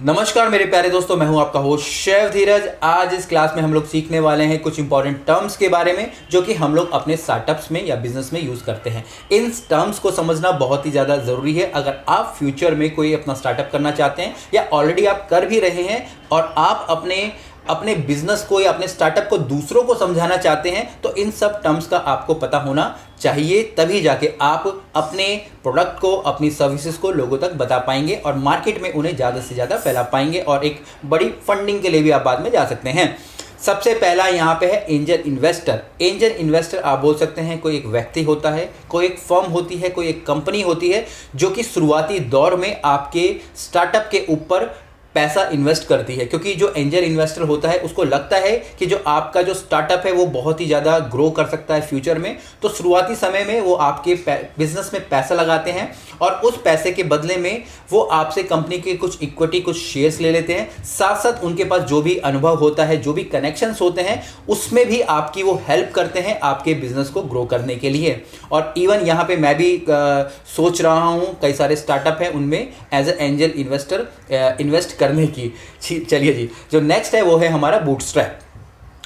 नमस्कार मेरे प्यारे दोस्तों, मैं हूं आपका होस्ट शेफ धीरज। आज इस क्लास में हम लोग सीखने वाले हैं कुछ इंपॉर्टेंट टर्म्स के बारे में जो कि हम लोग अपने स्टार्टअप्स में या बिजनेस में यूज़ करते हैं। इन टर्म्स को समझना बहुत ही ज़्यादा ज़रूरी है अगर आप फ्यूचर में कोई अपना स्टार्टअप करना चाहते हैं या ऑलरेडी आप कर भी रहे हैं और आप अपने बिजनेस को या अपने स्टार्टअप को दूसरों को समझाना चाहते हैं, तो इन सब टर्म्स का आपको पता होना चाहिए। तभी जाके आप अपने प्रोडक्ट को, अपनी सर्विसेज को लोगों तक बता पाएंगे और मार्केट में उन्हें ज़्यादा से ज़्यादा फैला पाएंगे और एक बड़ी फंडिंग के लिए भी आप बाद में जा सकते हैं। सबसे पहला यहाँ पे है एंजल इन्वेस्टर। एंजल इन्वेस्टर आप बोल सकते हैं कोई एक व्यक्ति होता है, कोई एक फर्म होती है, कोई एक कंपनी होती है जो कि शुरुआती दौर में आपके स्टार्टअप के ऊपर पैसा इन्वेस्ट करती है। क्योंकि जो एंजल इन्वेस्टर होता है उसको लगता है कि जो आपका जो स्टार्टअप है वो बहुत ही ज़्यादा ग्रो कर सकता है फ्यूचर में, तो शुरुआती समय में वो आपके बिजनेस में पैसा लगाते हैं और उस पैसे के बदले में वो आपसे कंपनी के कुछ इक्विटी, कुछ शेयर्स ले लेते हैं। साथ साथ उनके पास जो भी अनुभव होता है, जो भी कनेक्शंस होते हैं, उसमें भी आपकी वो हेल्प करते हैं आपके बिजनेस को ग्रो करने के लिए। और इवन यहाँ पे मैं भी सोच रहा हूँ, कई सारे स्टार्टअप हैं उनमें as a angel investor invest करने की। चलिए जी, जो नेक्स्ट है वो है हमारा बूटस्ट्रैप।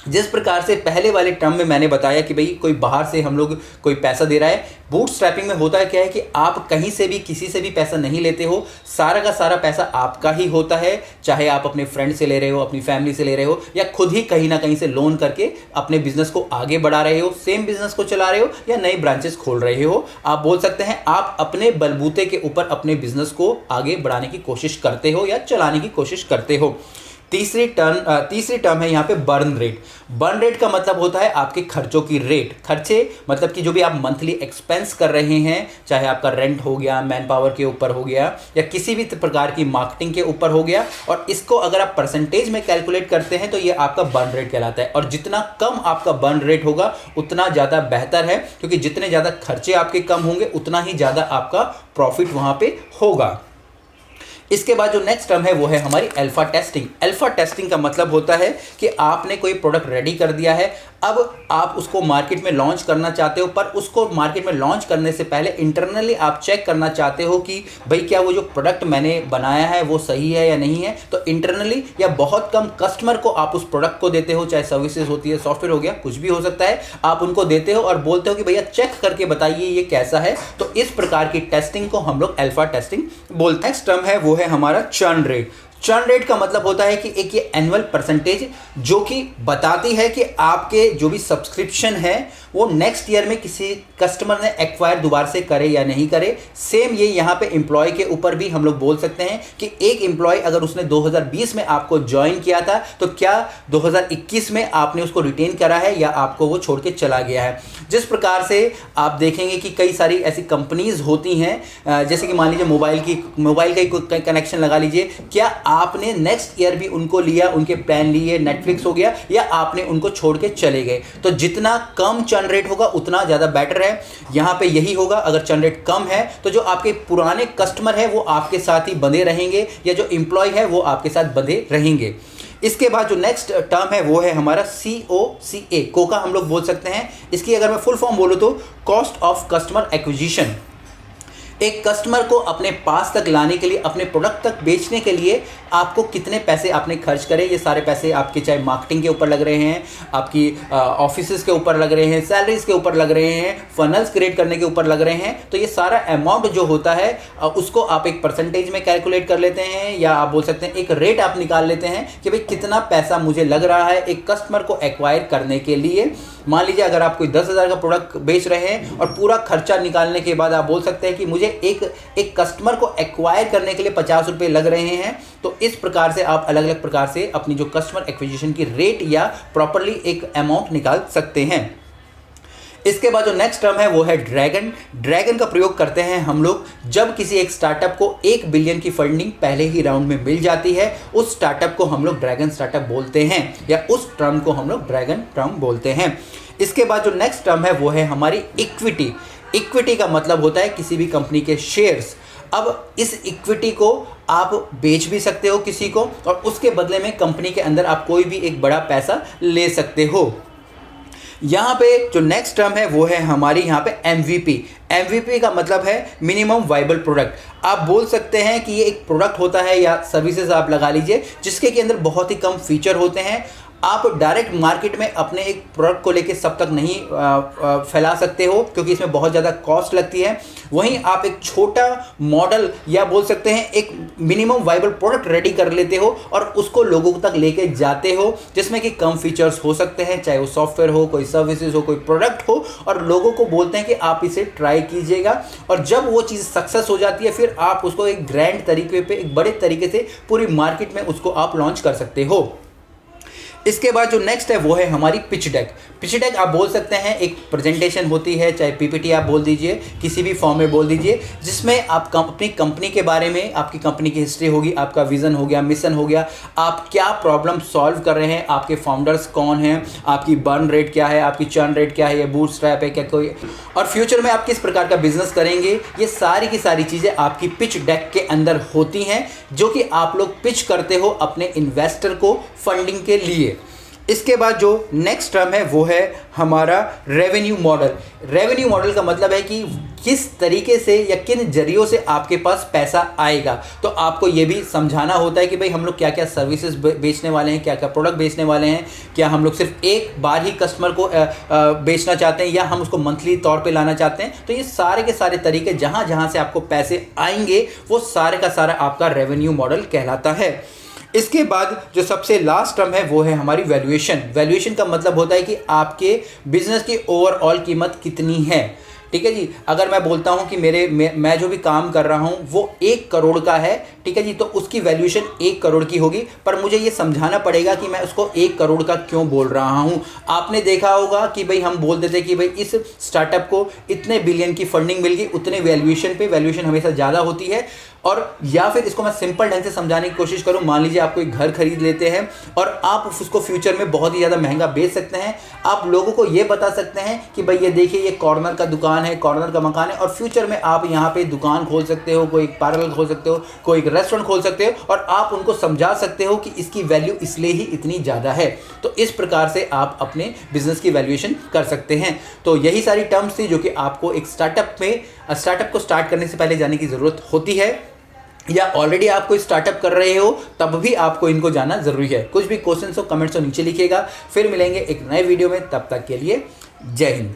जिस प्रकार से पहले वाले टर्म में मैंने बताया कि भाई कोई बाहर से हम लोग कोई पैसा दे रहा है, बूटस्ट्रैपिंग में होता है क्या है कि आप कहीं से भी किसी से भी पैसा नहीं लेते हो, सारा का सारा पैसा आपका ही होता है। चाहे आप अपने फ्रेंड से ले रहे हो, अपनी फैमिली से ले रहे हो या खुद ही कहीं ना कहीं से लोन करके अपने बिजनेस को आगे बढ़ा रहे हो, सेम बिजनेस को चला रहे हो या नई ब्रांचेस खोल रहे हो। आप बोल सकते हैं आप अपने बलबूते के ऊपर अपने बिजनेस को आगे बढ़ाने की कोशिश करते हो या चलाने की कोशिश करते हो। तीसरी टर्म है यहाँ पे बर्न रेट। बर्न रेट का मतलब होता है आपके खर्चों की रेट। खर्चे मतलब कि जो भी आप मंथली एक्सपेंस कर रहे हैं, चाहे आपका रेंट हो गया, मैन पावर के ऊपर हो गया या किसी भी प्रकार की मार्केटिंग के ऊपर हो गया, और इसको अगर आप परसेंटेज में कैलकुलेट करते हैं तो ये आपका बर्न रेट कहलाता है। और जितना कम आपका बर्न रेट होगा उतना ज़्यादा बेहतर है, क्योंकि जितने ज़्यादा खर्चे आपके कम होंगे उतना ही ज़्यादा आपका प्रॉफिट वहाँ पे होगा। इसके बाद जो नेक्स्ट टर्म है वो है हमारी अल्फा टेस्टिंग। अल्फा टेस्टिंग का मतलब होता है कि आपने कोई प्रोडक्ट रेडी कर दिया है, अब आप उसको मार्केट में लॉन्च करना चाहते हो, पर उसको मार्केट में लॉन्च करने से पहले इंटरनली आप चेक करना चाहते हो कि भाई क्या वो जो प्रोडक्ट मैंने बनाया है वो सही है या नहीं है। तो इंटरनली या बहुत कम कस्टमर को आप उस प्रोडक्ट को देते हो, चाहे सर्विसेज होती है, सॉफ्टवेयर हो गया, कुछ भी हो सकता है, आप उनको देते हो और बोलते हो कि भैया चेक करके बताइए ये कैसा है। तो इस प्रकार की टेस्टिंग को हम लोग अल्फा टेस्टिंग बोलते हैं। नेक्स्ट टर्म है वो है हमारा चर्न रेट। चर्न रेट का मतलब होता है कि एक ये एनुअल परसेंटेज जो कि बताती है कि आपके जो भी सब्सक्रिप्शन है वो नेक्स्ट ईयर में किसी कस्टमर ने एक्वायर दोबारा से करे या नहीं करे। सेम ये यहाँ पे एम्प्लॉय के ऊपर भी हम लोग बोल सकते हैं कि एक एम्प्लॉय अगर उसने 2020 में आपको ज्वाइन किया था तो क्या 2021 में आपने उसको रिटेन करा है या आपको वो छोड़ के चला गया है। जिस प्रकार से आप देखेंगे कि कई सारी ऐसी कंपनीज होती हैं, जैसे कि मान लीजिए मोबाइल का कनेक्शन लगा लीजिए, क्या आपने नेक्स्ट ईयर भी उनको लिया, उनके प्लान लिए, नेटफ्लिक्स हो गया, या आपने उनको छोड़ के चले गए। तो जितना कम चर्न रेट होगा उतना ज़्यादा बेटर है। यहाँ पे यही होगा, अगर चर्न रेट कम है तो जो आपके पुराने कस्टमर है वो आपके साथ ही बंधे रहेंगे या जो एम्प्लॉय है वो आपके साथ बंधे रहेंगे। इसके बाद जो नेक्स्ट टर्म है वो है हमारा COCA, कोका हम लोग बोल सकते हैं। इसकी अगर मैं फुल फॉर्म बोलूँ तो कॉस्ट ऑफ कस्टमर एक्विजिशन। एक कस्टमर को अपने पास तक लाने के लिए, अपने प्रोडक्ट तक बेचने के लिए आपको कितने पैसे आपने खर्च करे। ये सारे पैसे आपके चाहे मार्केटिंग के ऊपर लग रहे हैं, आपकी ऑफिसेज के ऊपर लग रहे हैं, सैलरीज के ऊपर लग रहे हैं, फनल्स क्रिएट करने के ऊपर लग रहे हैं। तो ये सारा अमाउंट जो होता है उसको आप एक परसेंटेज में कैलकुलेट कर लेते हैं, या आप बोल सकते हैं एक रेट आप निकाल लेते हैं कि भाई कितना पैसा मुझे लग रहा है एक कस्टमर को एक्वायर करने के लिए। मान लीजिए अगर आप कोई 10,000 का प्रोडक्ट बेच रहे हैं और पूरा खर्चा निकालने के बाद आप बोल सकते हैं कि मुझे एक कस्टमर को एक्वायर करने के लिए 50 रुपये लग रहे हैं। तो इस प्रकार से आप अलग अलग प्रकार से अपनी जो कस्टमर एक्विजिशन की रेट या प्रॉपरली एक अमाउंट निकाल सकते हैं। इसके बाद जो नेक्स्ट टर्म है वो है ड्रैगन। ड्रैगन का प्रयोग करते हैं हम लोग जब किसी एक स्टार्टअप को 1 बिलियन की फंडिंग पहले ही राउंड में मिल जाती है, उस स्टार्टअप को हम लोग ड्रैगन स्टार्टअप बोलते हैं, या उस टर्म को हम लोग ड्रैगन टर्म बोलते हैं। इसके बाद जो नेक्स्ट टर्म है वो है हमारी इक्विटी। इक्विटी का मतलब होता है किसी भी कंपनी के शेयर्स। अब इस इक्विटी को आप बेच भी सकते हो किसी को, और उसके बदले में कंपनी के अंदर आप कोई भी एक बड़ा पैसा ले सकते हो। यहाँ पे जो नेक्स्ट टर्म है वो है हमारी यहाँ पे MVP। MVP का मतलब है मिनिमम वाइबल प्रोडक्ट। आप बोल सकते हैं कि ये एक प्रोडक्ट होता है या सर्विसेज आप लगा लीजिए जिसके के अंदर बहुत ही कम फीचर होते हैं। आप डायरेक्ट मार्केट में अपने एक प्रोडक्ट को लेके सब तक नहीं फैला सकते हो क्योंकि इसमें बहुत ज़्यादा कॉस्ट लगती है। वहीं आप एक छोटा मॉडल या बोल सकते हैं एक मिनिमम वाइबल प्रोडक्ट रेडी कर लेते हो और उसको लोगों तक लेके जाते हो जिसमें कि कम फीचर्स हो सकते हैं, चाहे वो सॉफ्टवेयर हो, कोई सर्विसेज हो, कोई प्रोडक्ट हो, और लोगों को बोलते हैं कि आप इसे ट्राई कीजिएगा। और जब वो चीज़ सक्सेस हो जाती है फिर आप उसको एक ग्रैंड तरीके पे, एक बड़े तरीके से पूरी मार्केट में उसको आप लॉन्च कर सकते हो। इसके बाद जो नेक्स्ट है वो है हमारी पिच डेक। पिच डेक आप बोल सकते हैं एक प्रेजेंटेशन होती है, चाहे PPT आप बोल दीजिए, किसी भी फॉर्म में बोल दीजिए, जिसमें आप अपनी कंपनी के बारे में, आपकी कंपनी की हिस्ट्री होगी, आपका विजन हो गया, मिशन हो गया, आप क्या प्रॉब्लम सॉल्व कर रहे हैं, आपके फाउंडर्स कौन हैं, आपकी बर्न रेट क्या है, आपकी चर्न रेट क्या है, ये बूटस्ट्रैप है क्या कोई, और फ्यूचर में आप किस प्रकार का बिजनेस करेंगे, ये सारी की सारी चीज़ें आपकी पिच डेक के अंदर होती हैं जो कि आप लोग पिच करते हो अपने इन्वेस्टर को फंडिंग के लिए। इसके बाद जो नेक्स्ट टर्म है वो है हमारा रेवेन्यू मॉडल। रेवेन्यू मॉडल का मतलब है कि किस तरीके से या किन जरियों से आपके पास पैसा आएगा। तो आपको ये भी समझाना होता है कि भाई हम लोग क्या क्या सर्विसेज बेचने वाले हैं, क्या क्या प्रोडक्ट बेचने वाले हैं, क्या हम लोग सिर्फ एक बार ही कस्टमर को बेचना चाहते हैं या हम उसको मंथली तौर पे लाना चाहते हैं। तो ये सारे के सारे तरीके जहाँ जहाँ से आपको पैसे आएंगे वो सारे का सारा आपका रेवेन्यू मॉडल कहलाता है। इसके बाद जो सबसे लास्ट टर्म है वो है हमारी वैल्यूएशन। वैल्यूएशन का मतलब होता है कि आपके बिजनेस की ओवरऑल कीमत कितनी है। ठीक है जी, अगर मैं बोलता हूं कि मैं जो भी काम कर रहा हूं वो 1 करोड़ का है, ठीक है जी, तो उसकी वैल्यूएशन 1 करोड़ की होगी, पर मुझे ये समझाना पड़ेगा कि मैं उसको 1 करोड़ का क्यों बोल रहा हूं। आपने देखा होगा कि भाई हम बोल देते कि भाई इस स्टार्टअप को इतने बिलियन की फंडिंग मिल गई, उतने वैल्यूएशन पे, वैल्यूएशन हमेशा ज़्यादा होती है। और या फिर इसको मैं सिंपल ढंग से समझाने की कोशिश करूं, मान लीजिए आप कोई घर खरीद लेते हैं और आप उसको फ्यूचर में बहुत ही ज़्यादा महंगा बेच सकते हैं। आप लोगों को ये बता सकते हैं कि भाई ये देखिए ये कॉर्नर का दुकान है, कॉर्नर का मकान है, और फ्यूचर में आप यहाँ पे दुकान खोल सकते हो, कोई पार्लर खोल सकते हो, कोई एक रेस्टोरेंट खोल सकते हो, और आप उनको समझा सकते हो कि इसकी वैल्यू इसलिए ही इतनी ज़्यादा है। तो इस प्रकार से आप अपने बिजनेस की वैल्यूएशन कर सकते हैं। तो यही सारी टर्म्स थी जो कि आपको एक स्टार्टअप को स्टार्ट करने से पहले जाने की ज़रूरत होती है, या ऑलरेडी आप कोई स्टार्टअप कर रहे हो तब भी आपको इनको जानना जरूरी है। कुछ भी क्वेश्चंस हो कमेंट्स हो नीचे लिखिएगा। फिर मिलेंगे एक नए वीडियो में, तब तक के लिए जय हिंद।